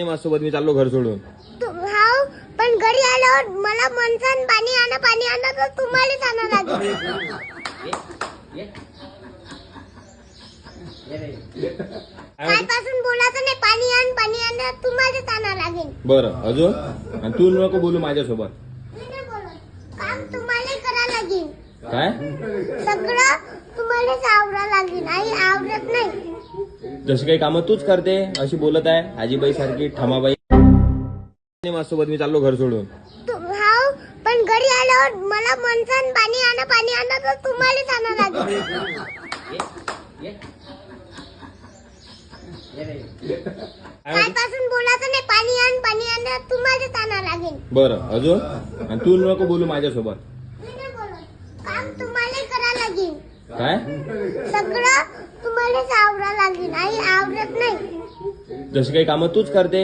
माझ्यासोबत मी चाललो घर सोडून. हाव पण घरी आल्यावर मला मनसान पाणी आणा तर तुम्हालाच आणा लागेल. कालपासून बोलायचं नाही, पाणी आण तुम्हालाच आणा लागेल. बरं अजून? आणि तू नको बोलू माझ्यासोबत. मी नाही बोलत. काम तुम्हाला करा लागेल. काय? सगळं तुम्हालाच आवरा लागेल. आई आवरत नाही. जशी काही कामं तूच करते अशी बोलत आहे आजीबाई सारखी ठमाबाई. माझ्यासोबत मी चाललो घर सोडून. हाव पण घरी आल्यावर मला मनसान पाणी आणा तर तुम्हालाच आणा लागेल. कालपासून बोलायचं नाही, पाणी आण तुम्हालाच आणा लागेल. बरं अजून? आणि तू नको बोलू माझ्यासोबत. मी नाही बोलत. काम तुम्हाला करा लागेल. काय? सगळं तुम्हालाच आवरा लागेल. आई आवरत नाही. जशी काही कामं तूच करते